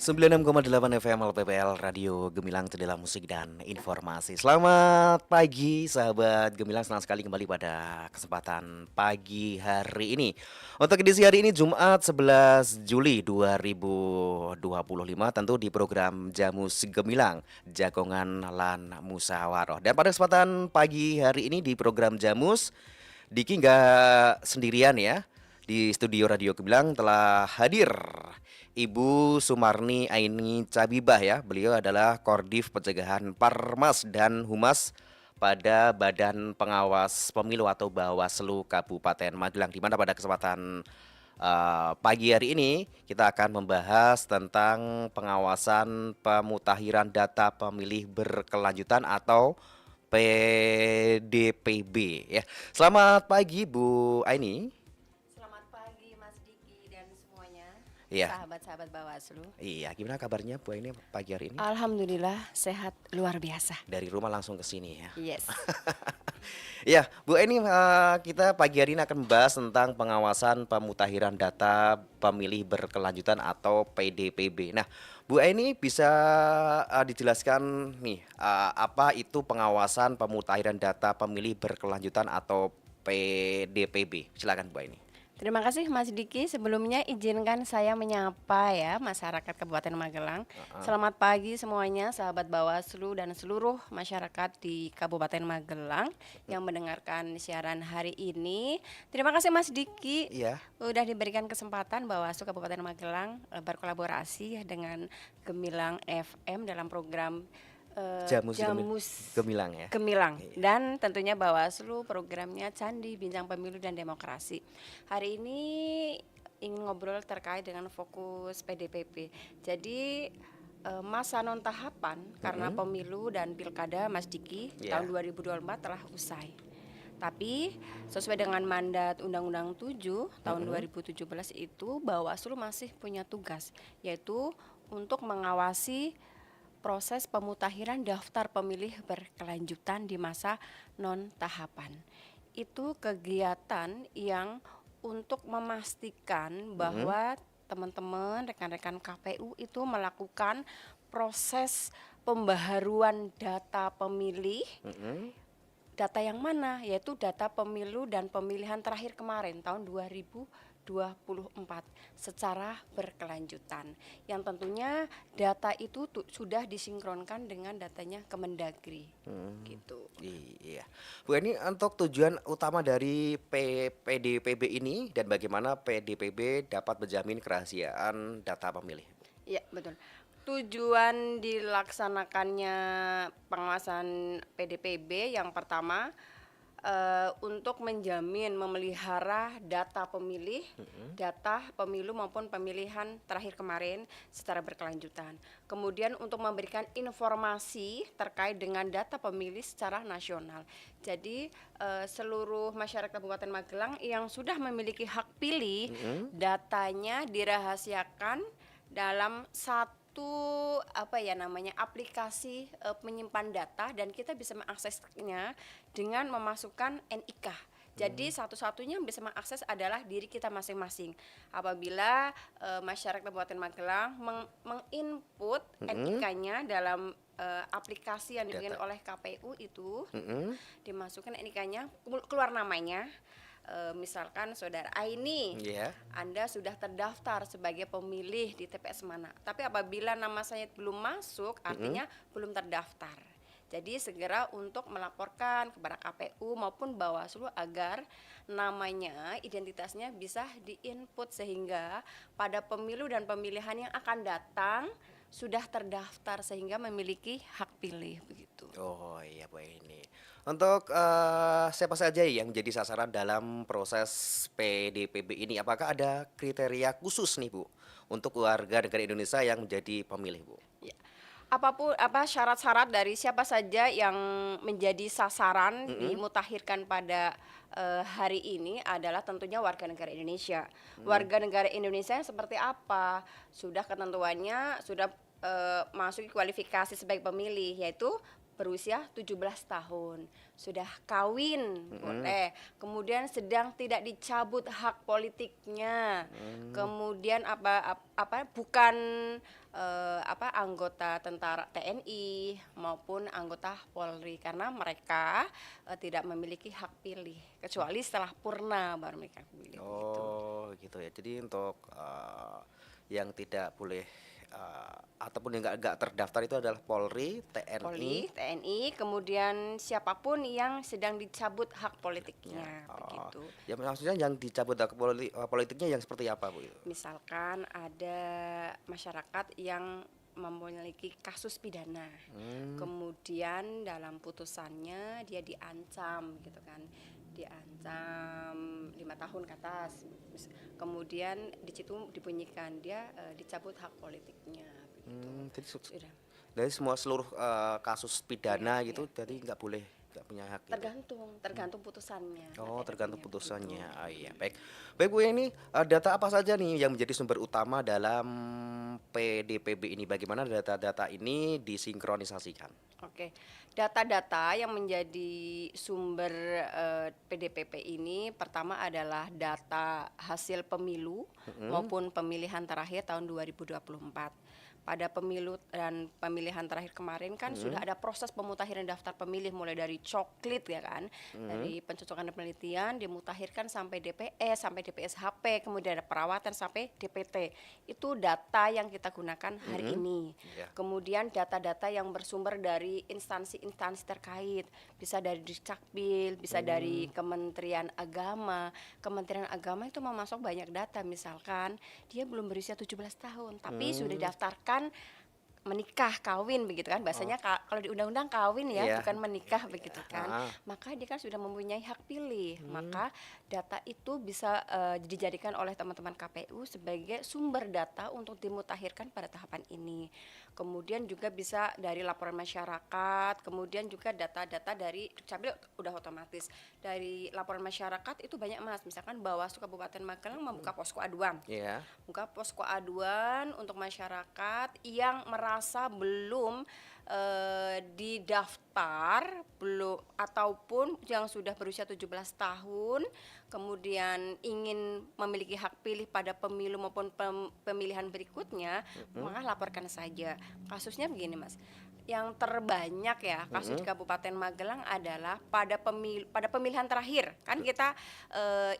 96,8 FM LPPL Radio Gemilang Jendela Musik dan Informasi. Selamat pagi sahabat Gemilang, senang sekali kembali pada kesempatan pagi hari ini. Untuk edisi hari ini Jumat 11 Juli 2025 tentu di program Jamus Gemilang, Jagongan Lan Musawaroh. Dan pada kesempatan pagi hari ini di program Jamus, Diki nggak sendirian ya. Di studio Radio Gemilang telah hadir Ibu Sumarni Aini Cabibah ya. Beliau adalah Kordif Pencegahan Parmas dan Humas pada Badan Pengawas Pemilu atau Bawaslu Kabupaten Magelang, di mana pada kesempatan pagi hari ini kita akan membahas tentang pengawasan pemutahiran data pemilih berkelanjutan atau PDPB ya. Selamat pagi Bu Aini. Selamat pagi Mas Diki dan semuanya, Iya. sahabat-sahabat Bawaslu. Iya, gimana kabarnya Bu Aini pagi hari ini? Alhamdulillah sehat luar biasa. Dari rumah langsung ke sini ya. Yes. Ya, Bu Eni, kita pagi hari ini akan membahas tentang pengawasan pemutahiran data pemilih berkelanjutan atau PDPB. Nah, Bu Eni bisa dijelaskan nih apa itu pengawasan pemutahiran data pemilih berkelanjutan atau PDPB? Silakan Bu Eni. Terima kasih Mas Diki. Sebelumnya izinkan saya menyapa ya masyarakat Kabupaten Magelang. Selamat pagi semuanya sahabat Bawaslu dan seluruh masyarakat di Kabupaten Magelang yang mendengarkan siaran hari ini. Terima kasih Mas Diki. Iya. Udah diberikan kesempatan Bawaslu Kabupaten Magelang berkolaborasi dengan Gemilang FM dalam program Jamus Gemilang ya. Gemilang. Iya. Dan tentunya Bawaslu programnya Candi Bincang Pemilu dan Demokrasi. Hari ini ingin ngobrol terkait dengan fokus PDPB. Jadi masa non tahapan karena pemilu dan pilkada Mas Diki tahun 2024 telah usai. Tapi sesuai dengan mandat Undang-Undang 7 tahun 2017 itu Bawaslu masih punya tugas, yaitu untuk mengawasi proses pemutahiran daftar pemilih berkelanjutan di masa non tahapan. Itu kegiatan yang untuk memastikan bahwa teman-teman rekan-rekan KPU itu melakukan proses pembaharuan data pemilih. Data yang mana? Yaitu data pemilu dan pemilihan terakhir kemarin tahun 2024 secara berkelanjutan. Yang tentunya data itu sudah disinkronkan dengan datanya Kemendagri. Gitu. Iya. Bu ini untuk tujuan utama dari PDPB ini dan bagaimana PDPB dapat menjamin kerahasiaan data pemilih? Iya, betul. Tujuan dilaksanakannya pengawasan PDPB yang pertama untuk menjamin memelihara data pemilih, data pemilu maupun pemilihan terakhir kemarin secara berkelanjutan. Kemudian untuk memberikan informasi terkait dengan data pemilih secara nasional. Jadi seluruh masyarakat Kabupaten Magelang yang sudah memiliki hak pilih, datanya dirahasiakan dalam satu aplikasi penyimpan data dan kita bisa mengaksesnya dengan memasukkan NIK. Jadi satu-satunya yang bisa mengakses adalah diri kita masing-masing. Apabila masyarakat Kabupaten Magelang menginput NIK-nya dalam aplikasi yang dibikin oleh KPU itu, dimasukkan NIK-nya, keluar namanya. Misalkan saudara Aini, Anda sudah terdaftar sebagai pemilih di TPS mana. Tapi apabila nama saya belum masuk, artinya belum terdaftar. Jadi segera untuk melaporkan kepada KPU maupun Bawaslu agar namanya, identitasnya bisa diinput sehingga pada pemilu dan pemilihan yang akan datang sudah terdaftar sehingga memiliki hak pilih begitu. Oh iya Bu ini. Untuk siapa saja yang menjadi sasaran dalam proses PDPB ini? Apakah ada kriteria khusus nih Bu untuk warga negara Indonesia yang menjadi pemilih Bu? Ya. Apapun syarat-syarat dari siapa saja yang menjadi sasaran dimutahirkan pada hari ini adalah tentunya warga negara Indonesia. Warga negara Indonesia yang seperti apa? Sudah ketentuannya sudah masuk kualifikasi sebagai pemilih, yaitu berusia 17 tahun, sudah kawin boleh, kemudian sedang tidak dicabut hak politiknya, kemudian bukan anggota tentara TNI maupun anggota Polri karena mereka tidak memiliki hak pilih kecuali setelah purna baru mereka pilih gitu. Oh, gitu ya. Jadi untuk yang tidak boleh ataupun yang nggak terdaftar itu adalah Polri, TNI. Polri, TNI, kemudian siapapun yang sedang dicabut hak politiknya Oh, begitu. ya maksudnya yang dicabut hak politiknya yang seperti apa, Bu? Misalkan ada masyarakat yang memiliki kasus pidana, kemudian dalam putusannya dia diancam gitu kan, diancam 5 tahun ke atas, kemudian di situ dibunyikan dia dicabut hak politiknya begitu. Jadi Sudah. dari seluruh kasus pidana Iya, gitu, iya, jadi nggak punya hak gitu. tergantung putusannya. Oh, nanti tergantung hakinya putusannya. begitu. Ah, iya, baik. Baik, Bu, ini data apa saja nih yang menjadi sumber utama dalam PDPB ini? Bagaimana data-data ini disinkronisasikan? Oke, data-data yang menjadi sumber PDPP ini pertama adalah data hasil pemilu maupun pemilihan terakhir tahun 2024. Pada pemilu dan pemilihan terakhir kemarin kan sudah ada proses pemutahiran daftar pemilih mulai dari coklit ya kan, dari pencocokan dan penelitian dimutakhirkan sampai DPS, sampai DPS HP, kemudian ada perawatan sampai DPT. Itu data yang kita gunakan hari ini. Iya. Kemudian data-data yang bersumber dari instansi-instansi terkait, bisa dari Dukcapil, bisa dari Kementerian Agama. Kementerian Agama itu memasok banyak data, misalkan dia belum berusia 17 tahun, tapi sudah didaftarkan menikah, kawin begitu kan. Bahasanya kalau di undang-undang kawin ya, Iya. bukan menikah begitu kan. Ah. Maka dia kan sudah mempunyai hak pilih. Maka data itu bisa dijadikan oleh teman-teman KPU sebagai sumber data untuk dimutakhirkan pada tahapan ini. Kemudian juga bisa dari laporan masyarakat, kemudian juga data-data dari Dukcapil udah otomatis. Dari laporan masyarakat itu banyak Mas, misalkan Bawaslu Kabupaten Magelang membuka posko aduan. Iya. Buka posko aduan untuk masyarakat yang merasa belum didaftar belum ataupun yang sudah berusia 17 tahun kemudian ingin memiliki hak pilih pada pemilu maupun pemilihan berikutnya, maka laporkan saja. Kasusnya begini Mas, yang terbanyak ya kasus di Kabupaten Magelang adalah pada pemilihan terakhir kan kita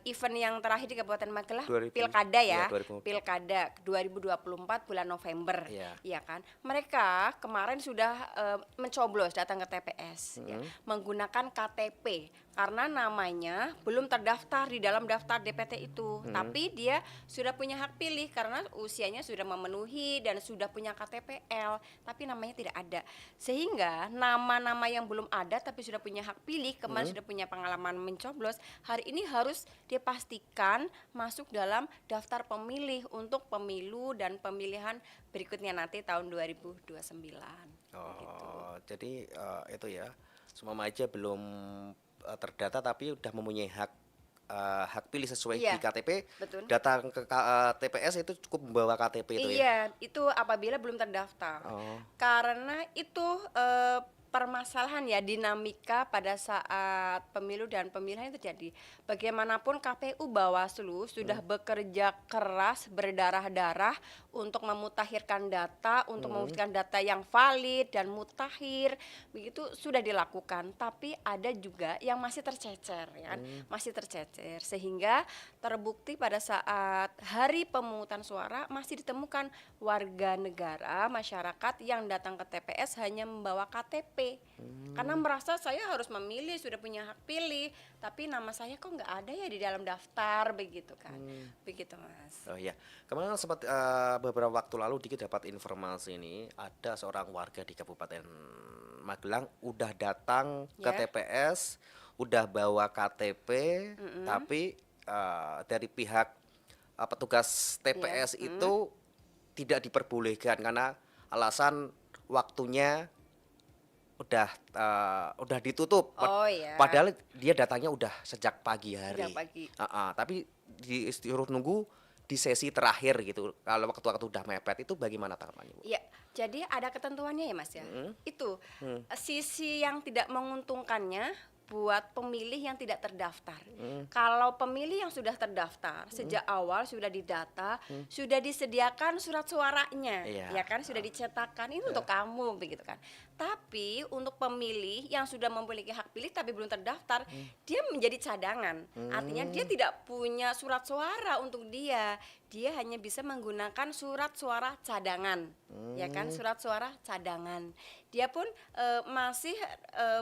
event yang terakhir di Kabupaten Magelang 2000, pilkada ya, ya, 2024. pilkada 2024 bulan November, Iya. ya kan. Mereka kemarin sudah mencoblos datang ke TPS ya, menggunakan KTP karena namanya belum terdaftar di dalam daftar DPT itu, tapi dia sudah punya hak pilih karena usianya sudah memenuhi dan sudah punya KTPL, tapi namanya tidak ada. Sehingga nama-nama yang belum ada tapi sudah punya hak pilih, kemarin sudah punya pengalaman mencoblos, hari ini harus dipastikan masuk dalam daftar pemilih untuk pemilu dan pemilihan berikutnya nanti tahun 2029. Oh, jadi itu ya, semua aja belum terdata tapi udah mempunyai hak pilih sesuai Iya, di KTP. betul. Datang ke TPS itu cukup membawa KTP itu ya. Iya, itu apabila belum terdaftar. Oh. Karena itu permasalahan ya dinamika pada saat pemilu dan pemilihan itu terjadi. Bagaimanapun KPU Bawaslu sudah bekerja keras berdarah-darah untuk memutakhirkan data, untuk mewujudkan data yang valid dan mutakhir, begitu sudah dilakukan. Tapi ada juga yang masih tercecer, ya kan? Masih tercecer sehingga terbukti pada saat hari pemungutan suara masih ditemukan warga negara masyarakat yang datang ke TPS hanya membawa KTP karena merasa saya harus memilih, sudah punya hak pilih, tapi nama saya kok nggak ada ya di dalam daftar begitu kan, begitu Mas. Oh iya, kemarin sempat beberapa waktu lalu Diki dapat informasi ini ada seorang warga di Kabupaten Magelang udah datang ke Ya. TPS, udah bawa KTP, tapi dari pihak petugas TPS itu tidak diperbolehkan karena alasan waktunya udah ditutup. Oh ya. Padahal dia datangnya udah sejak pagi hari. Sejak pagi. Tapi disuruh nunggu di sesi terakhir gitu, kalau waktu-waktu udah mepet itu bagaimana tanggapannya, Bu? Iya, jadi ada ketentuannya ya Mas ya. Mhm, Itu mmm, sisi yang tidak menguntungkannya buat pemilih yang tidak terdaftar. mhm, Kalau pemilih yang sudah terdaftar mhm, sejak awal sudah didata, mhm. sudah disediakan surat suaranya, Iya, ya kan sudah heeh, dicetakkan ini iya, untuk kamu begitu kan. Tapi untuk pemilih yang sudah memiliki hak pilih tapi belum terdaftar, mmm, dia menjadi cadangan. Artinya dia mmm, tidak punya surat suara untuk dia. Dia hanya bisa menggunakan surat suara cadangan, ya kan, mmm, surat suara cadangan. Dia pun masih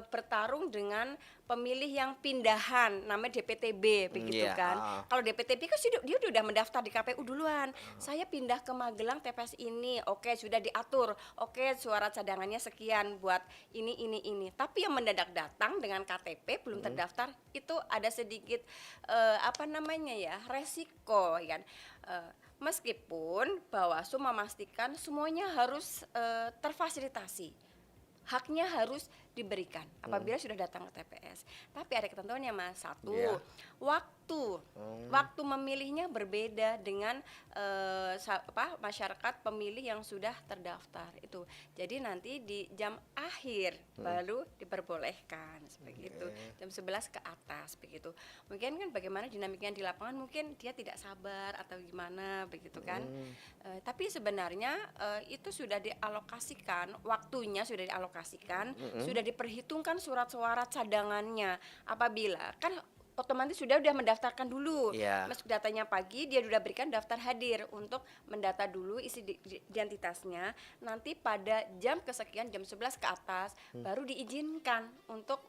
bertarung dengan pemilih yang pindahan, namanya DPTB begitu iya, kan. heeh, Kalau DPTB kan dia udah mendaftar di KPU duluan. Saya pindah ke Magelang TPS ini, oke sudah diatur, oke suara cadangannya sekian buat ini. Tapi yang mendadak datang dengan KTP belum mhm, terdaftar itu ada sedikit apa namanya ya resiko ya kan. Meskipun Bawaslu memastikan semuanya harus terfasilitasi, haknya harus diberikan mhm, apabila sudah datang ke TPS. Tapi ada ketentuannya Mas. Satu, iya, waktu mmm, waktu memilihnya berbeda dengan masyarakat pemilih yang sudah terdaftar itu. Jadi nanti di jam akhir mhm, baru diperbolehkan seperti itu. oke, Jam 11 ke atas begitu. Mungkin kan bagaimana dinamiknya di lapangan mungkin dia tidak sabar atau gimana begitu kan. mmm, Tapi sebenarnya itu sudah dialokasikan, waktunya sudah dialokasikan, mhm, sudah diperhitungkan surat suara cadangannya. Apabila kan otomatis sudah mendaftarkan dulu. iya, Masuk datanya pagi, dia sudah berikan daftar hadir untuk mendata dulu isi identitasnya. Nanti pada jam kesekian jam 11 ke atas mmm, baru diizinkan untuk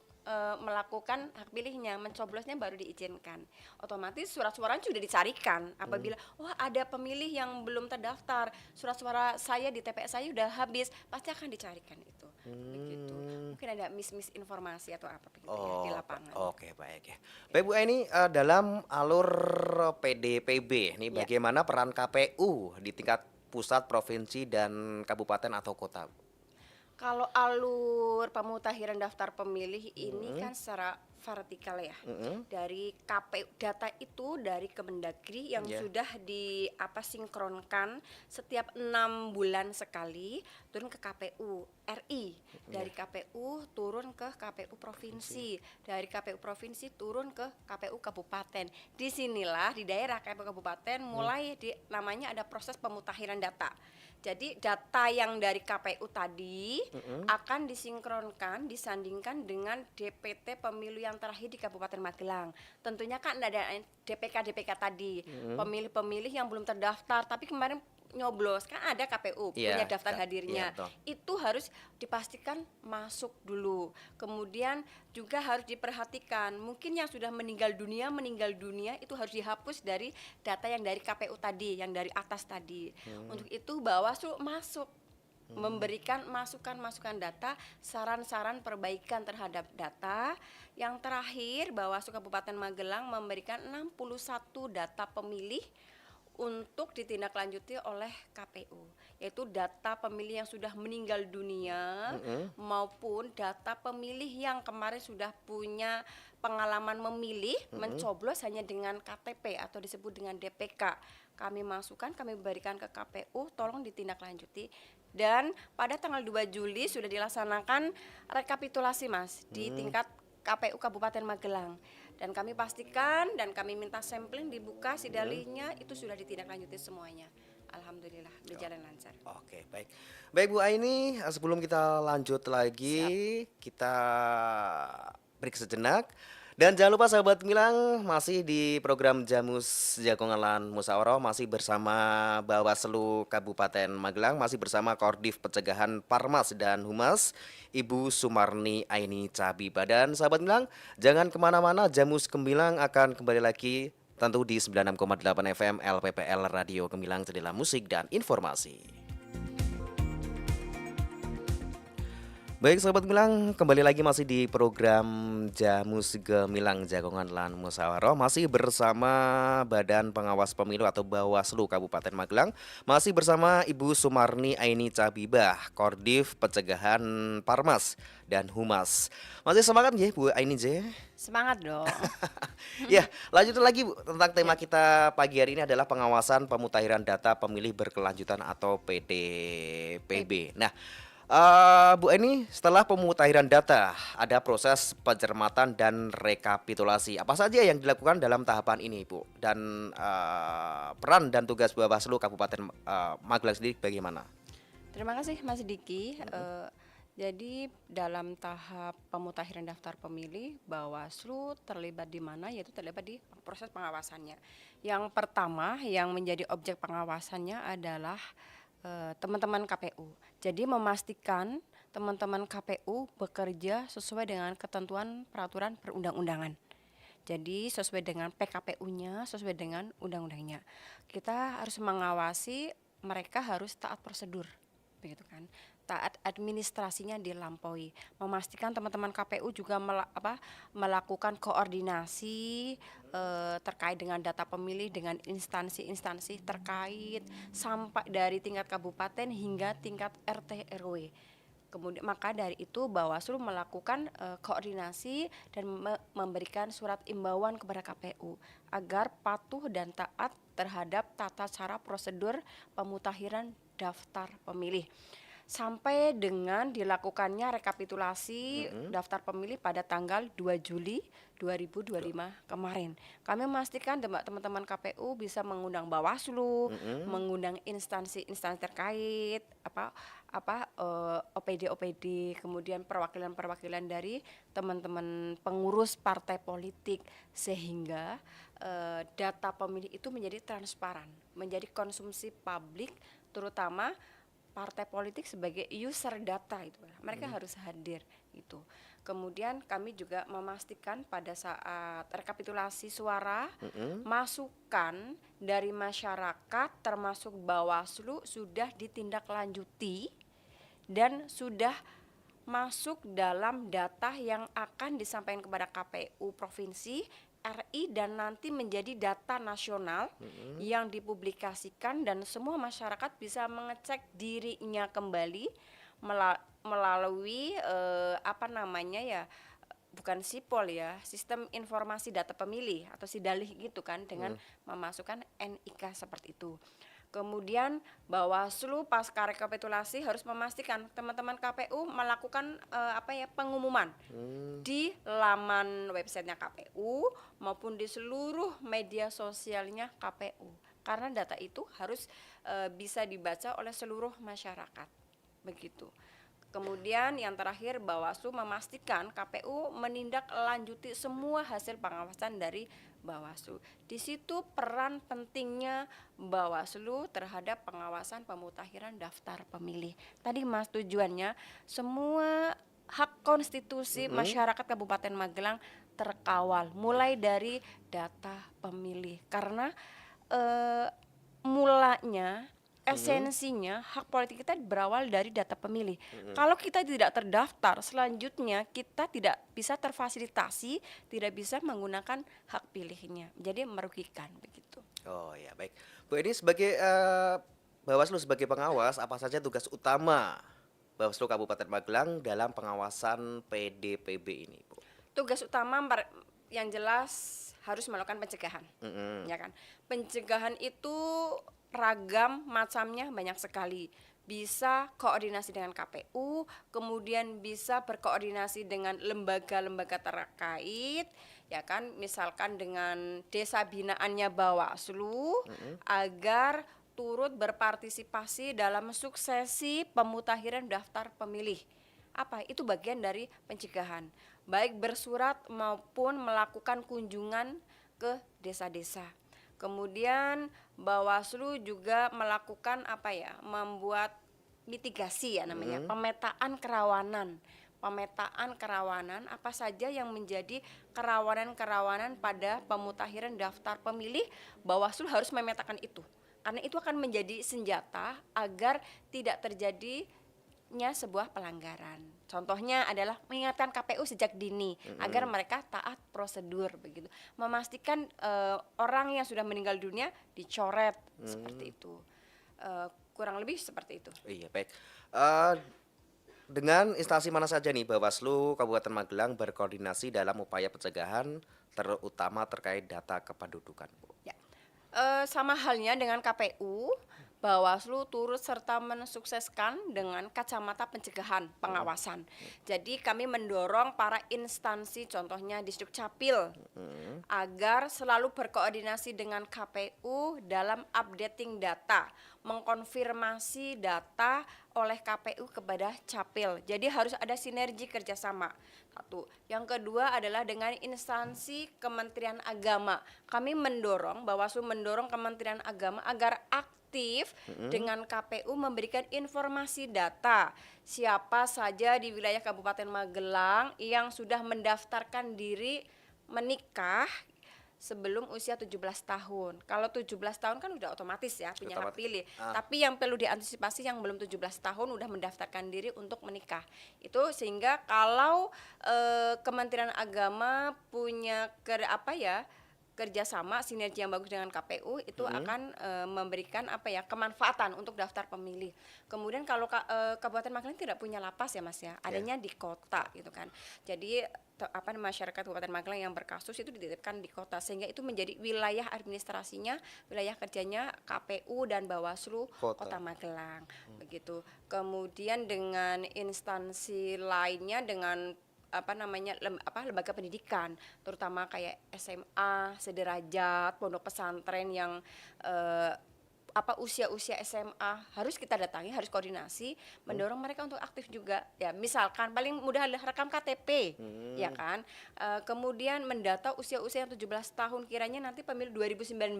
melakukan hak pilihnya, mencoblosnya baru diizinkan. Otomatis surat suaranya sudah dicarikan. mmm, Apabila wah ada pemilih yang belum terdaftar, surat suara saya di TPS saya udah habis, pasti akan dicarikan itu. Begitu. mmm. Mungkin ada misinformasi atau apa begitu ya di Oh, lapangan. oke baik ya. Baik Bu Aini, dalam alur PDPB ini Ya. bagaimana peran KPU di tingkat pusat, provinsi, dan kabupaten atau kota? Kalau alur pemutakhiran daftar pemilih ini Mhm, kan secara vertikal ya. mhm, Dari KPU data itu dari Kemendagri yang iya, sudah di apa sinkronkan setiap 6 bulan sekali turun ke KPU RI. iya, Dari KPU turun ke KPU provinsi. provinsi, dari KPU provinsi turun ke KPU kabupaten. Disinilah di daerah KPU kabupaten Mmm, mulai namanya ada proses pemutakhiran data. Jadi data yang dari KPU tadi mhm, akan disinkronkan, disandingkan dengan DPT pemilu yang terakhir di Kabupaten Magelang. Tentunya kan ada DPK tadi, mhm, pemilih-pemilih yang belum terdaftar tapi kemarin nyoblos kan ada KPU iya, punya daftar iya hadirnya. betul. Itu harus dipastikan masuk dulu. Kemudian juga harus diperhatikan mungkin yang sudah meninggal dunia itu harus dihapus dari data yang dari KPU tadi, yang dari atas tadi. Mmm, Untuk itu Bawaslu masuk mmm, memberikan masukan-masukan data, saran-saran perbaikan terhadap data. Yang terakhir, Bawaslu Kabupaten Magelang memberikan 61 data pemilih untuk ditindaklanjuti oleh KPU, yaitu data pemilih yang sudah meninggal dunia mhm, maupun data pemilih yang kemarin sudah punya pengalaman memilih mhm, mencoblos hanya dengan KTP atau disebut dengan DPK. Kami masukkan, kami berikan ke KPU, tolong ditindaklanjuti. Dan pada tanggal 2 Juli sudah dilaksanakan rekapitulasi Mas di mmm, tingkat KPU Kabupaten Magelang. Dan kami pastikan dan kami minta sampling dibuka mhm. sidalinya itu sudah ditindaklanjuti semuanya. Alhamdulillah Oh, berjalan lancar. oke baik. Baik Bu Aini, sebelum kita lanjut Siap. lagi, kita break sejenak. Dan jangan lupa sahabat Milang masih di program Jamus Jagongan Musyawarah masih bersama Bawaslu Kabupaten Magelang, masih bersama Kordif Pencegahan Parmas dan Humas Ibu Sumarni Aini Cabiba. Dan sahabat Milang jangan kemana-mana, Jamus Gemilang akan kembali lagi tentu di 96,8 FM LPPL Radio Gemilang, jendela musik dan informasi. Baik sahabat Gemilang, kembali lagi masih di program Jamus Gemilang Jagongan Lan Musyawarah, masih bersama Badan Pengawas Pemilu atau Bawaslu Kabupaten Magelang, masih bersama Ibu Sumarni Aini Cabibah, Kordif Pencegahan Parmas dan Humas. Masih semangat ya Bu Aini J? Semangat dong. Ya, lanjut lagi Bu, tentang tema kita pagi hari ini adalah pengawasan pemutahiran data pemilih berkelanjutan atau PB. PDPB. Nah, Bu Eni, setelah pemutahiran data, ada proses pencermatan dan rekapitulasi. Apa saja yang dilakukan dalam tahapan ini, Bu? Dan peran dan tugas Bawaslu Kabupaten Magelang sendiri bagaimana? Terima kasih Mas Diki. Mhm. Jadi dalam tahap pemutakhiran daftar pemilih, Bawaslu terlibat di mana? Yaitu terlibat di proses pengawasannya. Yang pertama yang menjadi objek pengawasannya adalah teman-teman KPU. Jadi memastikan teman-teman KPU bekerja sesuai dengan ketentuan peraturan perundang-undangan. Jadi sesuai dengan PKPU-nya, sesuai dengan undang-undangnya. Kita harus mengawasi mereka harus taat prosedur, begitu kan? Taat administrasinya dilampaui. Memastikan teman-teman KPU juga melakukan koordinasi terkait dengan data pemilih dengan instansi-instansi terkait sampai dari tingkat kabupaten hingga tingkat RT RW. Kemudian maka dari itu Bawaslu melakukan koordinasi dan memberikan surat imbauan kepada KPU agar patuh dan taat terhadap tata cara prosedur pemutakhiran daftar pemilih sampai dengan dilakukannya rekapitulasi Mhm. daftar pemilih pada tanggal 2 Juli 2025 kemarin. Kami memastikan teman-teman KPU bisa mengundang Bawaslu, Mhm. mengundang instansi-instansi terkait, OPD-OPD, kemudian perwakilan-perwakilan dari teman-teman pengurus partai politik sehingga data pemilih itu menjadi transparan, menjadi konsumsi publik, terutama partai politik sebagai user data itu mereka Mhm. harus hadir itu. Kemudian kami juga memastikan pada saat rekapitulasi suara Mhm. masukan dari masyarakat termasuk Bawaslu sudah ditindaklanjuti dan sudah masuk dalam data yang akan disampaikan kepada KPU provinsi RI dan nanti menjadi data nasional Mhm. yang dipublikasikan dan semua masyarakat bisa mengecek dirinya kembali melalui bukan sipol ya, sistem informasi data pemilih atau SIDALIH gitu kan, dengan Mhm. memasukkan NIK seperti itu. Kemudian Bawaslu pasca rekapitulasi harus memastikan teman-teman KPU melakukan pengumuman Hmm. di laman websitenya KPU maupun di seluruh media sosialnya KPU karena data itu harus bisa dibaca oleh seluruh masyarakat begitu. Kemudian yang terakhir Bawaslu memastikan KPU menindaklanjuti semua hasil pengawasan dari Bawaslu. Di situ peran pentingnya Bawaslu terhadap pengawasan pemutakhiran daftar pemilih. Tadi Mas tujuannya semua hak konstitusi Mhm. masyarakat Kabupaten Magelang terkawal mulai dari data pemilih karena eh, mulanya Mhm. esensinya hak politik kita berawal dari data pemilih. Mhm. Kalau kita tidak terdaftar, selanjutnya kita tidak bisa terfasilitasi, tidak bisa menggunakan hak pilihnya. Jadi merugikan begitu. Oh ya, baik. Bu, ini sebagai Bawaslu sebagai pengawas, apa saja tugas utama Bawaslu Kabupaten Magelang dalam pengawasan PDPB ini, Bu? Tugas utama yang jelas harus melakukan pencegahan, Mhm. ya kan? Pencegahan itu ragam macamnya banyak sekali. Bisa koordinasi dengan KPU, kemudian bisa berkoordinasi dengan lembaga-lembaga terkait, ya kan? Misalkan dengan desa binaannya Bawaslu Mhm. agar turut berpartisipasi dalam suksesi pemutakhiran daftar pemilih. Itu bagian dari pencegahan, baik bersurat maupun melakukan kunjungan ke desa-desa. Kemudian Bawaslu juga melakukan membuat mitigasi ya namanya, Mhm. pemetaan kerawanan apa saja yang menjadi kerawanan-kerawanan pada pemutakhiran daftar pemilih. Bawaslu harus memetakan itu karena itu akan menjadi senjata agar tidak terjadinya sebuah pelanggaran. Contohnya adalah mengingatkan KPU sejak dini agar Mhm. mereka taat prosedur begitu. Memastikan orang yang sudah meninggal dunia dicoret Hmm. seperti itu. Kurang lebih seperti itu. Iya, baik. Eh, dengan instansi mana saja nih Bawaslu Kabupaten Magelang berkoordinasi dalam upaya pencegahan terutama terkait data kependudukan, Bu? Ya. Sama halnya dengan KPU, Bawaslu turut serta mensukseskan dengan kacamata pencegahan, Mhm, pengawasan. Jadi kami mendorong para instansi, contohnya Distrik Capil, mhm, agar selalu berkoordinasi dengan KPU dalam updating data, mengkonfirmasi data oleh KPU kepada Capil. Jadi harus ada sinergi kerjasama. Satu. Yang kedua adalah dengan instansi Kementerian Agama. Kami mendorong, Bawaslu mendorong Kementerian Agama agar aktif mhm. dengan KPU memberikan informasi data siapa saja di wilayah Kabupaten Magelang yang sudah mendaftarkan diri menikah sebelum usia 17 tahun. Kalau 17 tahun kan udah otomatis ya punya hak Otomatis. pilih. Ah, Tapi yang perlu diantisipasi yang belum 17 tahun udah mendaftarkan diri untuk menikah. Itu sehingga kalau Kementerian Agama punya kerjasama sinergi yang bagus dengan KPU itu mhm, akan memberikan kemanfaatan untuk daftar pemilih. Kemudian kalau Kabupaten Magelang tidak punya lapas ya Mas ya, ya. adanya di kota gitu kan. Jadi masyarakat Kabupaten Magelang yang berkasus itu dititipkan di kota sehingga itu menjadi wilayah administrasinya, wilayah kerjanya KPU dan Bawaslu Kota. Kota Magelang begitu. Kemudian dengan instansi lainnya dengan lembaga pendidikan terutama kayak SMA sederajat, pondok pesantren yang eh, usia-usia SMA harus kita datangi, harus koordinasi, Mhm, mendorong mereka untuk aktif juga. Ya, misalkan paling mudah adalah rekam KTP, ya mmm, kan? Kemudian mendata usia-usia yang 17 tahun kiranya nanti pemilu 2019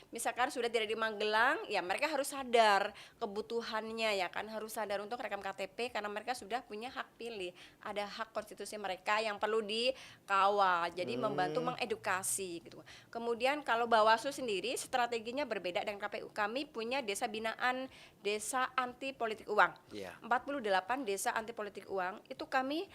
misalkan sudah tidak di Magelang, ya mereka harus sadar kebutuhannya ya kan, harus sadar untuk rekam KTP karena mereka sudah punya hak pilih. Ada hak konstitusi mereka yang perlu dikawal. Jadi membantu mmm, mengedukasi gitu. Kemudian kalau Bawaslu sendiri strateginya berbeda dengan KPU. Kami punya desa binaan, desa anti politik uang. iya. 48 desa anti politik uang itu kami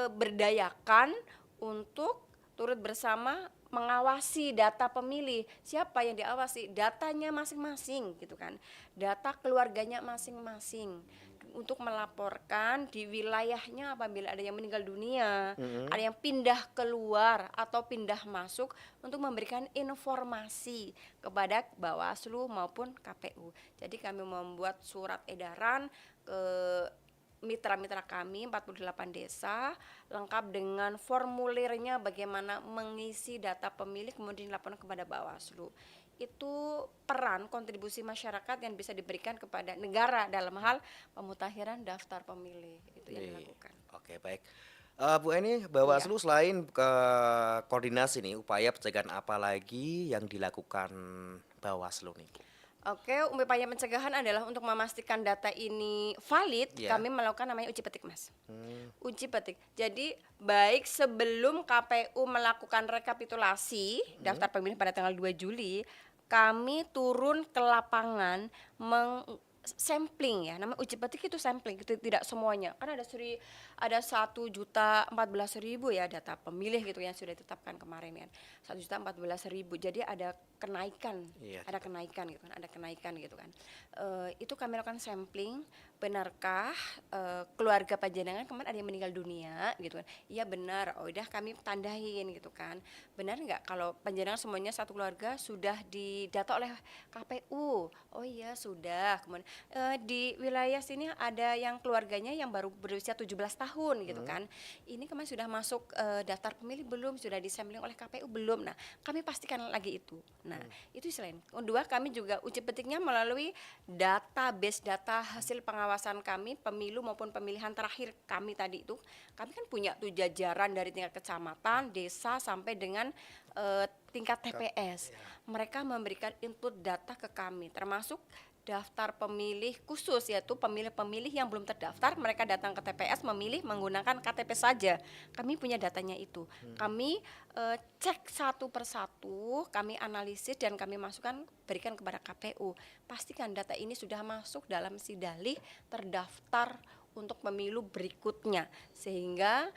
berdayakan untuk turut bersama mengawasi data pemilih. Siapa yang diawasi? Datanya masing-masing gitu kan. Data keluarganya masing-masing untuk melaporkan di wilayahnya apabila ada yang meninggal dunia, Mhm, ada yang pindah keluar atau pindah masuk untuk memberikan informasi kepada Bawaslu maupun KPU. Jadi kami membuat surat edaran ke mitra-mitra kami 48 desa lengkap dengan formulirnya bagaimana mengisi data pemilih kemudian dilaporkan kepada Bawaslu. Itu peran kontribusi masyarakat yang bisa diberikan kepada negara dalam hal pemutakhiran daftar pemilih itu yang iya. dilakukan. Oke, baik. Bu Eni, Iya. Bawaslu selain ke koordinasi nih, upaya pencegahan apa lagi yang dilakukan Bawaslu nih, Bu? Oke, upaya pencegahan adalah untuk memastikan data ini valid, Iya, kami melakukan namanya uji petik, Mas. mmm, Uji petik. Jadi baik sebelum KPU melakukan rekapitulasi mhm, daftar pemilih pada tanggal 2 Juli, kami turun ke lapangan sampling ya, namanya uji petik itu sampling, itu tidak semuanya. Kan ada 1.014.000 ya data pemilih gitu yang sudah ditetapkan kemarin kan. 1.014.000. Jadi iya, ada kenaikan gitu kan, ada kenaikan gitu kan. Itu kami lakukan sampling, benarkah keluarga panjenengan kemarin ada yang meninggal dunia gitu kan? Iya benar. Oh udah kami tandain gitu kan. Benar nggak kalau panjenengan semuanya satu keluarga sudah didata oleh KPU? Oh iya sudah. Kemudian di wilayah sini ada yang keluarganya yang baru berusia 17 tahun gitu mhm, kan. Ini kemarin sudah masuk daftar pemilih belum? Sudah disampling oleh KPU belum? Nah, kami pastikan lagi itu. Nah, mmm, itu selain. Kedua, kami juga uji petiknya melalui database data hasil pengawasan kami pemilu maupun pemilihan terakhir kami tadi itu. Kami kan punya tuh jajaran dari tingkat kecamatan, desa sampai dengan tingkat kap TPS. iya, Mereka memberikan input data ke kami termasuk daftar pemilih khusus yaitu pemilih-pemilih yang belum terdaftar mereka datang ke TPS memilih menggunakan KTP saja. Kami punya datanya itu. mhm, Kami cek satu persatu, kami analisis dan kami masukkan berikan kepada KPU. Pastikan data ini sudah masuk dalam sidalih terdaftar untuk pemilu berikutnya sehingga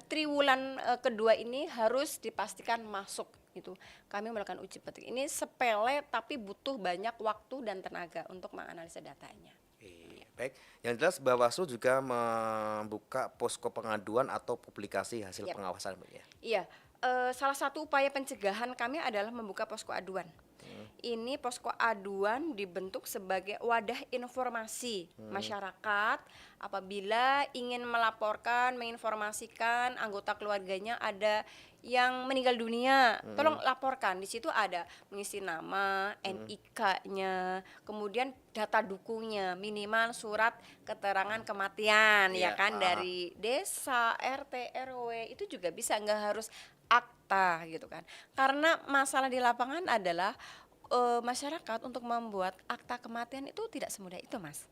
triwulan kedua ini harus dipastikan masuk gitu. Kami melakukan uji petik ini sepele tapi butuh banyak waktu dan tenaga untuk menganalisa datanya. iya, baik. Yang jelas Bawaslu juga membuka posko pengaduan atau publikasi hasil Yap. pengawasan, Bu, ya? Iya, salah satu upaya pencegahan kami adalah membuka posko aduan. Ini posko aduan dibentuk sebagai wadah informasi masyarakat apabila ingin melaporkan, menginformasikan anggota keluarganya ada yang meninggal dunia, tolong laporkan. Di situ ada mengisi nama, NIK-nya, kemudian data dukungnya, minimal surat keterangan kematian, ya Iya, kan, dari desa, RT, RW, itu juga bisa, nggak harus akta gitu kan. Karena masalah di lapangan adalah masyarakat untuk membuat akta kematian itu tidak semudah itu, Mas.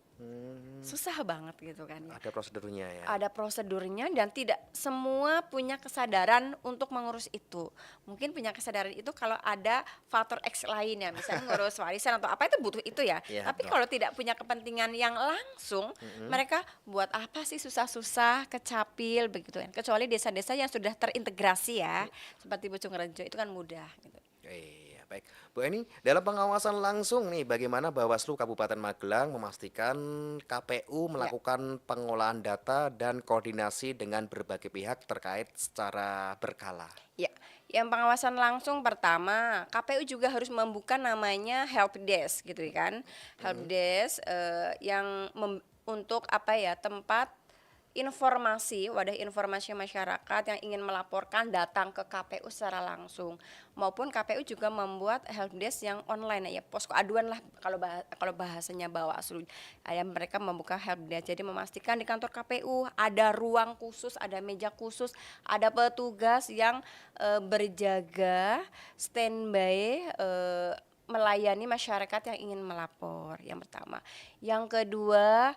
Susah banget gitu kan ya. Ada prosedurnya ya. Ada prosedurnya dan tidak semua punya kesadaran untuk mengurus itu. Mungkin punya kesadaran itu kalau ada faktor X lain ya, misalnya ngurus warisan atau apa, itu butuh itu ya. Iya, Tapi betul. kalau tidak punya kepentingan yang langsung, mereka buat apa sih susah-susah, kecapil begitu kan. Kecuali desa-desa yang sudah terintegrasi ya, seperti Bojongrejo itu kan mudah gitu. Iya, baik. Bu Eni, dalam pengawasan langsung nih, bagaimana Bawaslu Kabupaten Magelang memastikan KPU Ya. melakukan pengolahan data dan koordinasi dengan berbagai pihak terkait secara berkala? Ya, yang pengawasan langsung pertama, KPU juga harus membuka namanya help desk gitu kan. Help desk yang untuk apa ya, tempat informasi, wadah informasi masyarakat yang ingin melaporkan datang ke KPU secara langsung, maupun KPU juga membuat help desk yang online ya, posko aduan lah kalau bahasanya Bawaslu. Ya, mereka membuka help desk, jadi memastikan di kantor KPU ada ruang khusus, ada meja khusus, ada petugas yang berjaga standby melayani masyarakat yang ingin melapor, yang pertama. Yang kedua,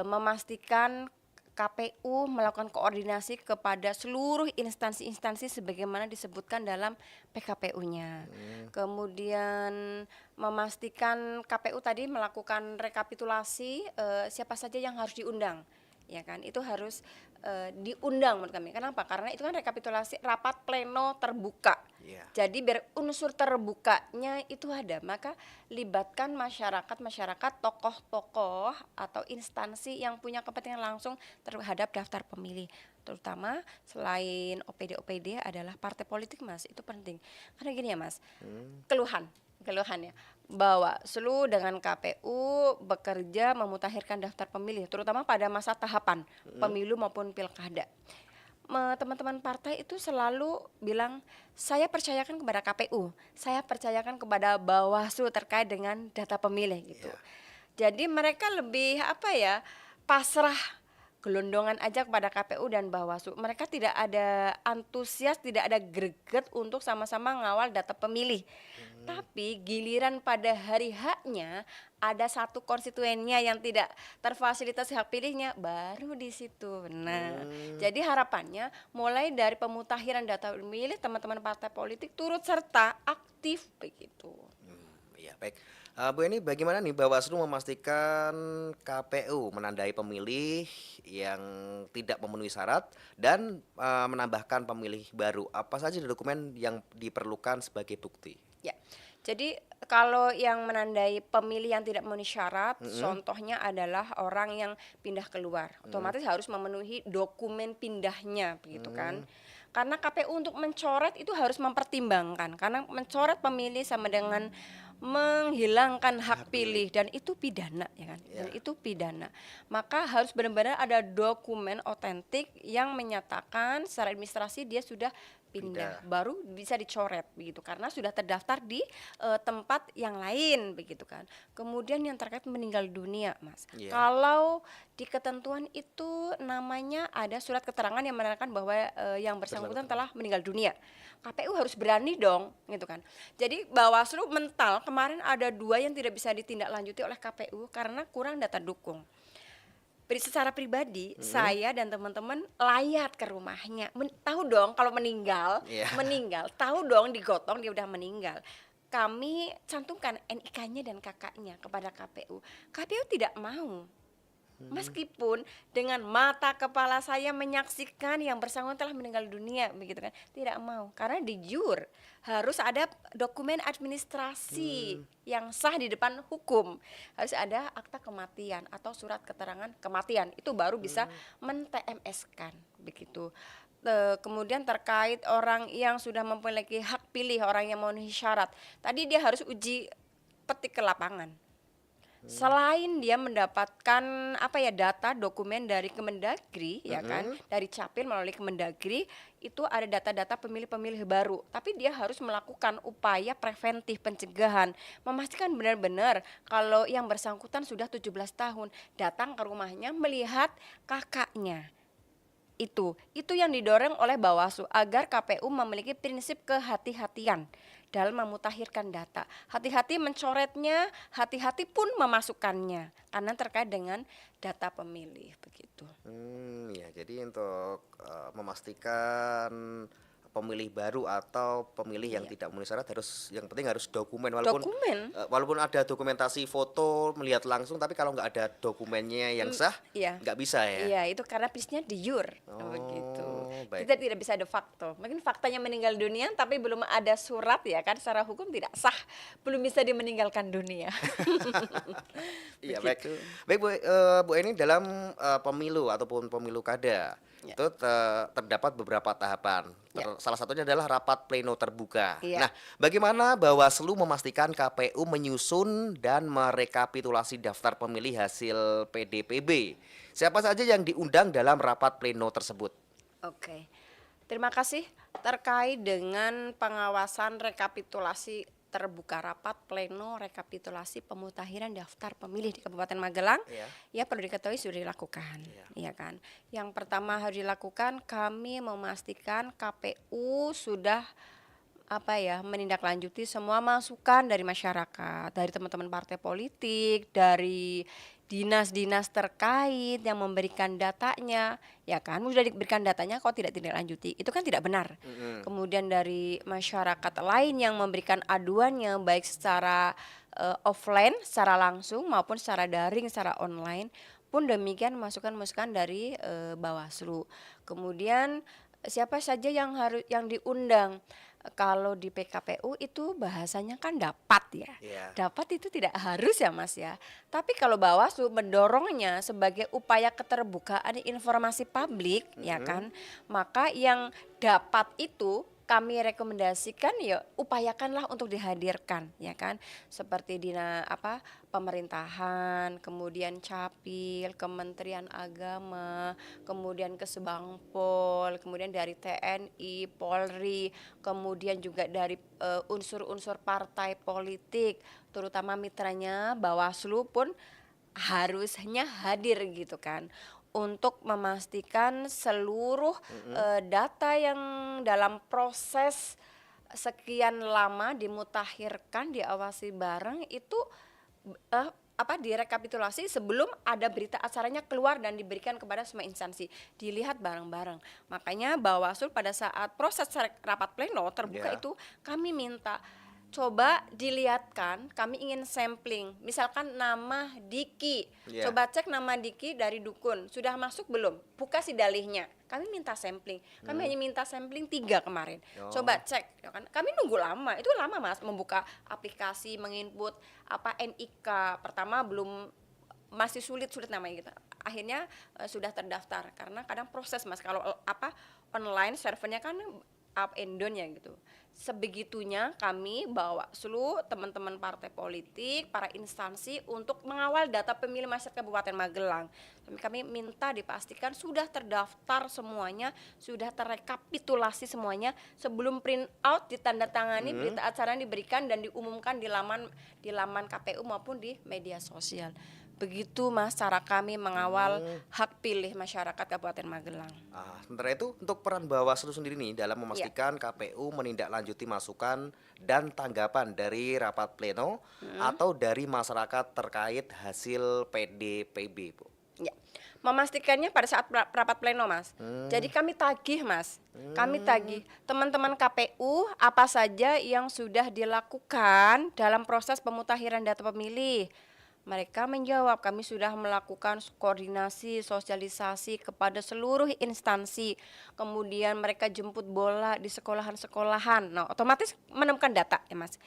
memastikan KPU melakukan koordinasi kepada seluruh instansi-instansi sebagaimana disebutkan dalam PKPU-nya. Kemudian memastikan KPU tadi melakukan rekapitulasi siapa saja yang harus diundang, ya kan? Itu harus diundang menurut kami. Kenapa? Karena itu kan rekapitulasi rapat pleno terbuka. Iya. Jadi biar unsur terbukanya itu ada, maka libatkan masyarakat, tokoh-tokoh atau instansi yang punya kepentingan langsung terhadap daftar pemilih. Terutama selain OPD adalah partai politik, Mas. Itu penting. Karena gini ya, Mas. Keluhan ya. Bawaslu dengan KPU bekerja memutakhirkan daftar pemilih, terutama pada masa tahapan pemilu maupun pilkada. Teman-teman partai itu selalu bilang, saya percayakan kepada KPU, saya percayakan kepada Bawaslu terkait dengan data pemilih gitu. Iya. Jadi mereka lebih apa ya, pasrah gelondongan aja kepada KPU dan Bawaslu. Mereka tidak ada antusias, tidak ada greget untuk sama-sama ngawal data pemilih. Tapi giliran pada hari H-nya ada satu konstituennya yang tidak terfasilitasi hak pilihnya, baru di situ. Nah, jadi harapannya mulai dari pemutakhiran data pemilih, teman-teman partai politik turut serta aktif begitu. Iya, baik. Bu Eni, bagaimana nih Bawaslu memastikan KPU menandai pemilih yang tidak memenuhi syarat dan menambahkan pemilih baru? Apa saja dokumen yang diperlukan sebagai bukti? Ya, jadi kalau yang menandai pemilih yang tidak memenuhi syarat, contohnya adalah orang yang pindah keluar, otomatis harus memenuhi dokumen pindahnya, begitu kan? Karena KPU untuk mencoret itu harus mempertimbangkan, karena mencoret pemilih sama dengan menghilangkan hak pilih dan itu pidana, ya kan? Dan Ya. itu pidana. Maka harus benar-benar ada dokumen otentik yang menyatakan secara administrasi dia sudah pindah, baru bisa dicoret begitu karena sudah terdaftar di tempat yang lain begitu kan. Kemudian yang terkait meninggal dunia, Mas. Iya. Kalau di ketentuan itu namanya ada surat keterangan yang menerangkan bahwa yang bersangkutan telah meninggal dunia. KPU harus berani dong gitu kan. Jadi Bawaslu mental kemarin ada 2 yang tidak bisa ditindaklanjuti oleh KPU karena kurang data dukung. Secara pribadi saya dan teman-teman layat ke rumahnya, tahu dong kalau meninggal, Iya. tahu dong digotong dia udah meninggal. Kami cantumkan NIK-nya dan kakaknya kepada KPU. KPU tidak mau. Meskipun dengan mata kepala saya menyaksikan yang bersangkutan telah meninggal dunia begitu kan, tidak mau karena di jur harus ada dokumen administrasi yang sah di depan hukum, harus ada akta kematian atau surat keterangan kematian, itu baru bisa men-TMS-kan begitu. Kemudian terkait orang yang sudah memiliki hak pilih, orang yang memenuhi syarat. Tadi dia harus uji petik ke lapangan. Selain dia mendapatkan apa ya, data dokumen dari Kemendagri ya kan, dari Capil melalui Kemendagri, itu ada data-data pemilih-pemilih baru. Tapi dia harus melakukan upaya preventif pencegahan, memastikan benar-benar kalau yang bersangkutan sudah 17 tahun datang ke rumahnya melihat kakaknya. Itu yang didorong oleh Bawaslu agar KPU memiliki prinsip kehati-hatian dalam memutakhirkan data. Hati-hati mencoretnya, hati-hati pun memasukkannya karena terkait dengan data pemilih begitu. Ya, jadi untuk memastikan pemilih baru atau pemilih yang Iya. tidak memenuhi syarat yang penting harus dokumen walaupun Dokumen. walaupun ada dokumentasi foto melihat langsung tapi kalau nggak ada dokumennya yang sah Iya. nggak bisa ya. Iya, itu karena prinsipnya de jure begitu. Oh, baik. Kita tidak bisa de facto. Mungkin faktanya meninggal dunia tapi belum ada surat ya kan, secara hukum tidak sah, belum bisa dia meninggalkan dunia. Iya, baik. Begitu. Baik Bu, Bu Eni dalam pemilu ataupun pemilu kada Ya. itu terdapat beberapa tahapan. Ya. Salah satunya adalah rapat pleno terbuka. Iya. Nah, bagaimana Bawaslu memastikan KPU menyusun dan merekapitulasi daftar pemilih hasil PDPB? Siapa saja yang diundang dalam rapat pleno tersebut? Oke. Terima kasih terkait dengan pengawasan rekapitulasi terbuka, rapat pleno rekapitulasi pemutakhiran daftar pemilih di Kabupaten Magelang. Iya. Ya, perlu diketahui sudah dilakukan, Iya. ya kan. Yang pertama harus dilakukan, kami memastikan KPU sudah apa ya, menindaklanjuti semua masukan dari masyarakat, dari teman-teman partai politik, dari dinas-dinas terkait yang memberikan datanya, ya kan, sudah diberikan datanya kok tidak tindak-lanjuti, itu kan tidak benar. Kemudian dari masyarakat lain yang memberikan aduannya baik secara offline, secara langsung maupun secara daring, secara online, pun demikian masukan-masukan dari Bawaslu. Kemudian siapa saja yang diundang? Kalau di PKPU itu bahasanya kan dapat ya. Iya. Dapat itu tidak harus ya Mas ya. Tapi kalau Bawaslu mendorongnya sebagai upaya keterbukaan informasi publik ya kan, maka yang dapat itu kami rekomendasikan ya upayakanlah untuk dihadirkan ya kan, seperti pemerintahan, kemudian Capil, Kementerian Agama, kemudian Kesbangpol, kemudian dari TNI, Polri, kemudian juga dari unsur-unsur partai politik, terutama mitranya Bawaslu pun harusnya hadir gitu kan, untuk memastikan seluruh data yang dalam proses sekian lama dimutakhirkan, diawasi bareng itu direkapitulasi sebelum ada berita acaranya keluar dan diberikan kepada semua instansi, dilihat bareng-bareng. Makanya Bawaslu pada saat proses rapat pleno terbuka Ya. itu kami minta coba dilihatkan, kami ingin sampling, misalkan nama Diki, Ya. coba cek nama Diki dari dukun, sudah masuk belum? Buka si dalihnya, kami minta sampling, kami hanya minta sampling 3 kemarin, coba cek, ya kan? Kami nunggu lama, itu lama Mas, membuka aplikasi, menginput NIK, pertama belum, masih sulit namanya gitu. Akhirnya sudah terdaftar karena kadang proses Mas, kalau online servernya kan up and down ya gitu. Sebegitunya kami Bawaslu, teman-teman partai politik, para instansi untuk mengawal data pemilih masyarakat Kabupaten Magelang. Kami minta dipastikan sudah terdaftar semuanya, sudah terrekapitulasi semuanya sebelum print out, ditandatangani, berita acara diberikan dan diumumkan di laman KPU maupun di media sosial. Begitu Mas cara kami mengawal hak pilih masyarakat Kabupaten Magelang. Sementara itu untuk peran Bawaslu sendiri nih dalam memastikan KPU menindaklanjuti masukan dan tanggapan dari rapat pleno atau dari masyarakat terkait hasil PDPB, Bu. Ya, memastikannya pada saat rapat pleno Mas. Jadi kami tagih Mas, kami tagih teman-teman KPU apa saja yang sudah dilakukan dalam proses pemutakhiran data pemilih. Mereka menjawab, kami sudah melakukan koordinasi, sosialisasi kepada seluruh instansi. Kemudian mereka jemput bola di sekolahan-sekolahan. Nah, otomatis menemukan data ya Mas.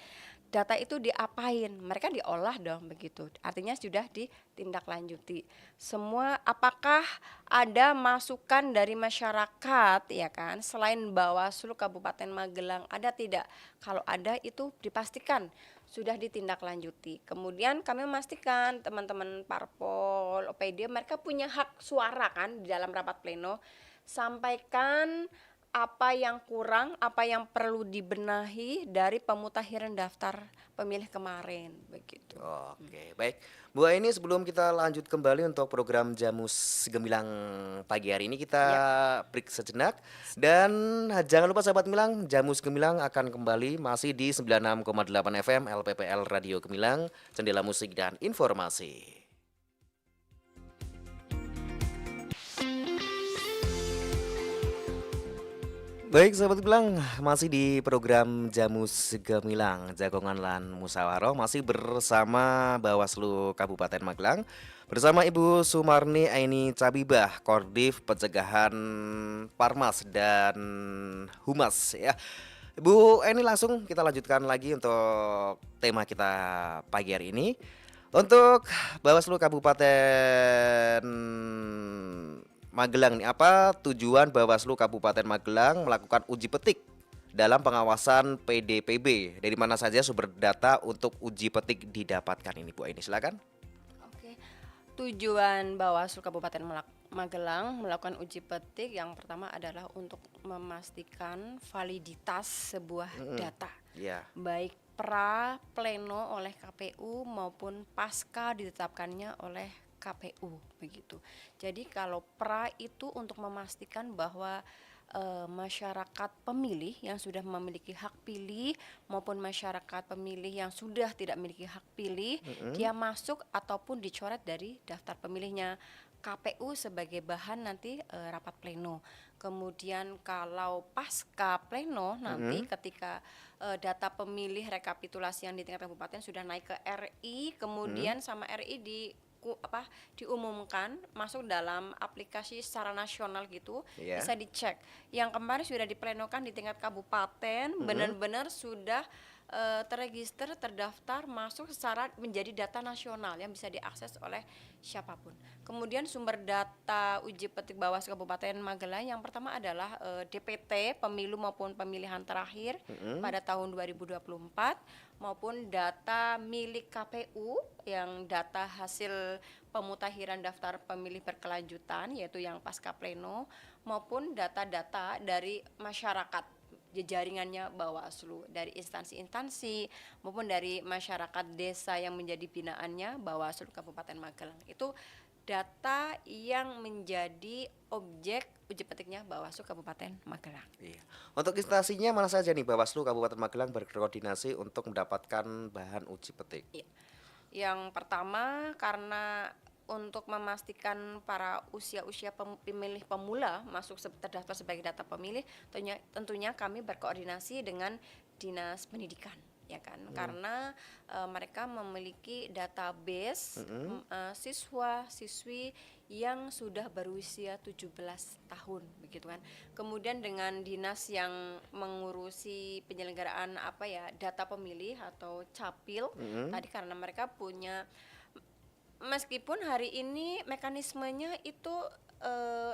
data itu diapain? Mereka diolah dong begitu. Artinya sudah ditindaklanjuti. Semua apakah ada masukan dari masyarakat ya kan selain Bawaslu Kabupaten Magelang ada tidak? Kalau ada itu dipastikan sudah ditindaklanjuti. Kemudian kami memastikan teman-teman parpol, OPD mereka punya hak suara kan di dalam rapat pleno. Sampaikan apa yang kurang, apa yang perlu dibenahi dari pemutakhiran daftar pemilih kemarin begitu. Oke, baik. Bu Aini, sebelum kita lanjut kembali untuk program Jamus Gemilang pagi hari ini, kita Ya. break sejenak. Dan jangan lupa sahabat Gemilang, Jamus Gemilang akan kembali masih di 96,8 FM LPPL Radio Gemilang, Jendela Musik dan Informasi. Baik sahabat Gemilang, masih di program Jamus Gemilang, Jagongan Lan Musyawarah, masih bersama Bawaslu Kabupaten Magelang, bersama Ibu Sumarni Aini Cabibah, Kordif Pencegahan Parmas dan Humas ya. Ibu Aini, langsung kita lanjutkan lagi untuk tema kita pagi hari ini. Untuk Bawaslu Kabupaten Magelang nih, apa tujuan Bawaslu Kabupaten Magelang melakukan uji petik dalam pengawasan PDPB? Dari mana saja sumber data untuk uji petik didapatkan ini, Bu Aini? Silakan. Oke. Tujuan Bawaslu Kabupaten Magelang melakukan uji petik yang pertama adalah untuk memastikan validitas sebuah data. Ya. Baik pra pleno oleh KPU maupun pasca ditetapkannya oleh KPU begitu. Jadi kalau pra itu untuk memastikan bahwa masyarakat pemilih yang sudah memiliki hak pilih maupun masyarakat pemilih yang sudah tidak memiliki hak pilih dia masuk ataupun dicoret dari daftar pemilihnya KPU sebagai bahan nanti rapat pleno. Kemudian kalau pasca pleno nanti ketika data pemilih rekapitulasi yang di tingkat kabupaten sudah naik ke RI, kemudian sama RI diumumkan masuk dalam aplikasi secara nasional gitu, Iya. bisa dicek. Yang kemarin sudah diplenokan di tingkat kabupaten benar-benar sudah terregister, terdaftar, masuk secara menjadi data nasional yang bisa diakses oleh siapapun. Kemudian sumber data uji petik Bawaslu Kabupaten Magelang yang pertama adalah DPT pemilu maupun pemilihan terakhir pada tahun 2024 maupun data milik KPU yang data hasil pemutakhiran daftar pemilih berkelanjutan yaitu yang pasca pleno maupun data-data dari masyarakat jaringannya Bawaslu dari instansi-instansi maupun dari masyarakat desa yang menjadi binaannya Bawaslu Kabupaten Magelang. Itu data yang menjadi objek uji petiknya Bawaslu Kabupaten Magelang. Iya. Untuk instansinya mana saja nih Bawaslu Kabupaten Magelang berkoordinasi untuk mendapatkan bahan uji petik? Iya. Yang pertama karena untuk memastikan para usia-usia pemilih pemula masuk terdaftar sebagai data pemilih, tentunya kami berkoordinasi dengan Dinas Pendidikan ya kan, karena mereka memiliki database siswa-siswi yang sudah berusia 17 tahun begitu kan. Kemudian dengan dinas yang mengurusi penyelenggaraan data pemilih atau Capil tadi karena mereka punya, meskipun hari ini mekanismenya itu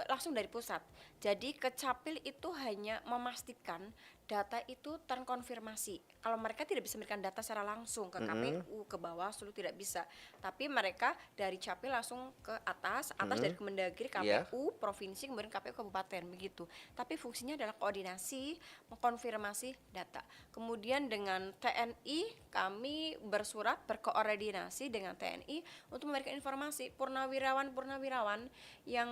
langsung dari pusat. Jadi ke Capil itu hanya memastikan data itu terkonfirmasi. Kalau mereka tidak bisa memberikan data secara langsung ke KPU, ke Bawaslu tidak bisa. Tapi mereka dari Capil langsung ke atas dari Kemendagri, KPU, provinsi, kemudian KPU kabupaten begitu. Tapi fungsinya adalah koordinasi, mengkonfirmasi data. Kemudian dengan TNI kami berkoordinasi dengan TNI untuk memberikan informasi purnawirawan yang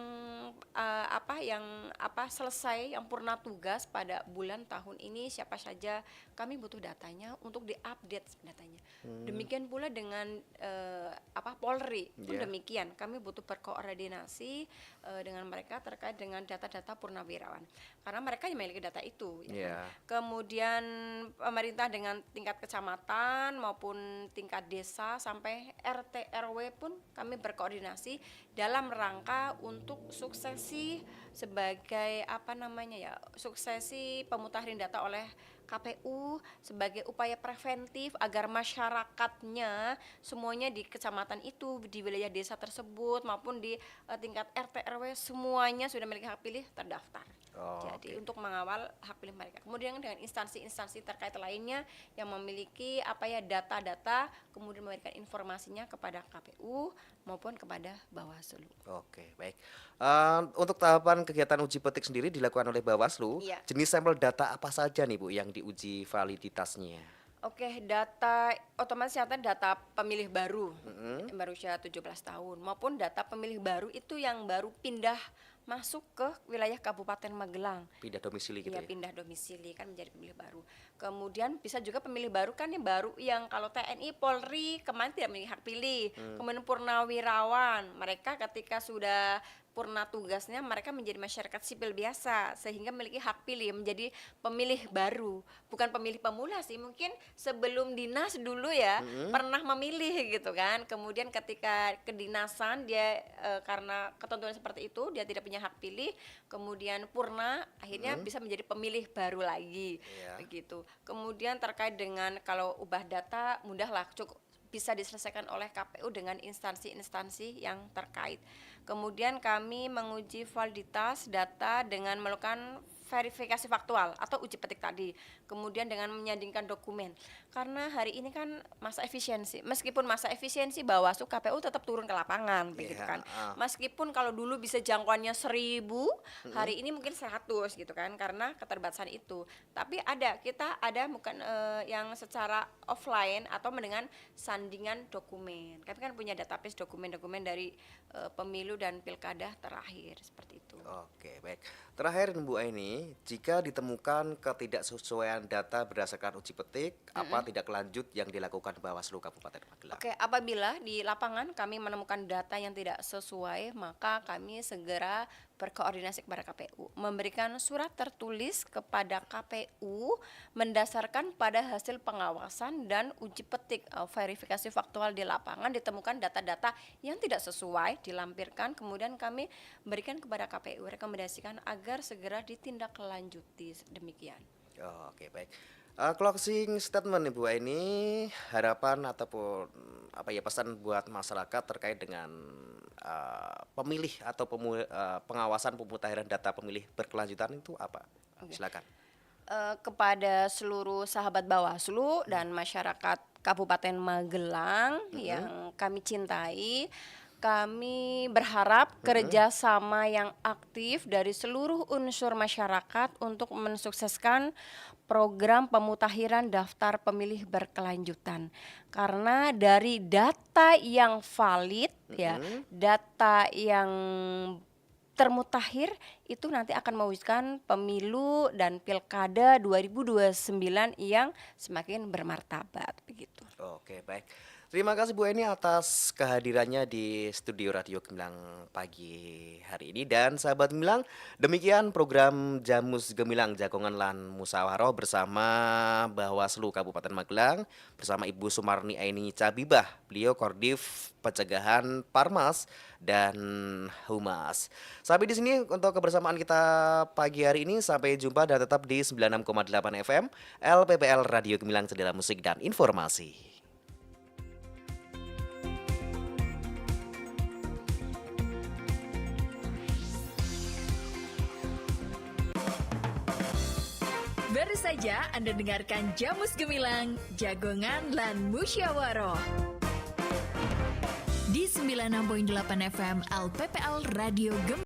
selesai yang purna tugas pada bulan tahun ini siapa saja, kami butuh datanya untuk diupdate datanya. Demikian pula dengan Polri pun demikian, kami butuh berkoordinasi dengan mereka terkait dengan data-data purnawirawan karena mereka yang memiliki data itu ya kan? Kemudian pemerintah dengan tingkat kecamatan maupun tingkat desa sampai RT RW pun kami berkoordinasi dalam rangka untuk suksesi sebagai suksesi pemutakhiran data oleh KPU sebagai upaya preventif agar masyarakatnya semuanya di kecamatan itu, di wilayah desa tersebut maupun di tingkat RT RW semuanya sudah memiliki hak pilih terdaftar. Oh, Jadi oke. untuk mengawal hak pilih mereka. Kemudian dengan instansi-instansi terkait lainnya yang memiliki data-data, kemudian memberikan informasinya kepada KPU maupun kepada Bawaslu. Oke, baik. Untuk tahapan kegiatan uji petik sendiri dilakukan oleh Bawaslu. Iya. Jenis sampel data apa saja nih Bu yang diuji validitasnya? Oke, data otomatis data pemilih baru Mm-mm. yang baru usia 17 tahun maupun data pemilih baru itu yang baru pindah masuk ke wilayah Kabupaten Magelang. Pindah domisili gitu Iya, ya? pindah domisili kan menjadi pemilih baru. Kemudian bisa juga pemilih baru kan yang baru yang kalau TNI, Polri kemarin tidak memiliki hak pilih. Kemudian purnawirawan, mereka ketika sudah purna tugasnya mereka menjadi masyarakat sipil biasa sehingga memiliki hak pilih menjadi pemilih baru, bukan pemilih pemula sih, mungkin sebelum dinas dulu ya pernah memilih gitu kan. Kemudian ketika kedinasan dia karena ketentuan seperti itu dia tidak punya hak pilih, kemudian purna akhirnya bisa menjadi pemilih baru lagi. Iya. Begitu. Kemudian terkait dengan kalau ubah data mudahlah, cukup bisa diselesaikan oleh KPU dengan instansi-instansi yang terkait. Kemudian kami menguji validitas data dengan melakukan verifikasi faktual atau uji petik tadi. Kemudian dengan menyandingkan dokumen. Karena hari ini kan masa efisiensi. Meskipun masa efisiensi Bawaslu, KPU tetap turun ke lapangan begitu Iya, kan. Meskipun kalau dulu bisa jangkauannya 1.000, hari ini mungkin 100 gitu kan karena keterbatasan itu. Tapi kita ada bukan yang secara offline atau dengan sandingan dokumen. Kami kan punya database dokumen-dokumen dari pemilu dan pilkada terakhir seperti itu. Oke, baik. Terakhir Bu Aini, jika ditemukan ketidaksesuaian data berdasarkan uji petik, apa tindak lanjut yang dilakukan Bawaslu Kabupaten Magelang? Oke, apabila di lapangan kami menemukan data yang tidak sesuai, maka kami segera berkoordinasi kepada KPU, memberikan surat tertulis kepada KPU mendasarkan pada hasil pengawasan dan uji petik verifikasi faktual di lapangan ditemukan data-data yang tidak sesuai dilampirkan, kemudian kami berikan kepada KPU rekomendasikan agar segera ditindaklanjuti demikian. Oh, oke, baik. Closing statement Ibu Aini, harapan ataupun pesan buat masyarakat terkait dengan pemilih atau pengawasan pemutahiran data pemilih berkelanjutan itu apa? Oke. Silakan. Kepada seluruh sahabat Bawaslu dan masyarakat Kabupaten Magelang yang kami cintai, kami berharap kerjasama yang aktif dari seluruh unsur masyarakat untuk mensukseskan program pemutahiran daftar pemilih berkelanjutan. Karena dari data yang valid data yang termutakhir itu nanti akan mewujudkan pemilu dan pilkada 2029 yang semakin bermartabat begitu. Oke, baik. Terima kasih Bu Eni atas kehadirannya di studio Radio Gemilang pagi hari ini. Dan sahabat Gemilang, demikian program Jamus Gemilang Jagongan Lan Musyawarah bersama Bawaslu Kabupaten Magelang bersama Ibu Sumarni Aini Cabibah, beliau Kordif Pencegahan Parmas dan Humas. Sampai di sini untuk kebersamaan kita pagi hari ini. Sampai jumpa dan tetap di 96,8 FM LPPL Radio Gemilang, Jendela Musik dan Informasi. Baru saja Anda dengarkan Jamus Gemilang, Jagongan lan Musyawarah di 96.8 FM LPPL Radio Gemilang.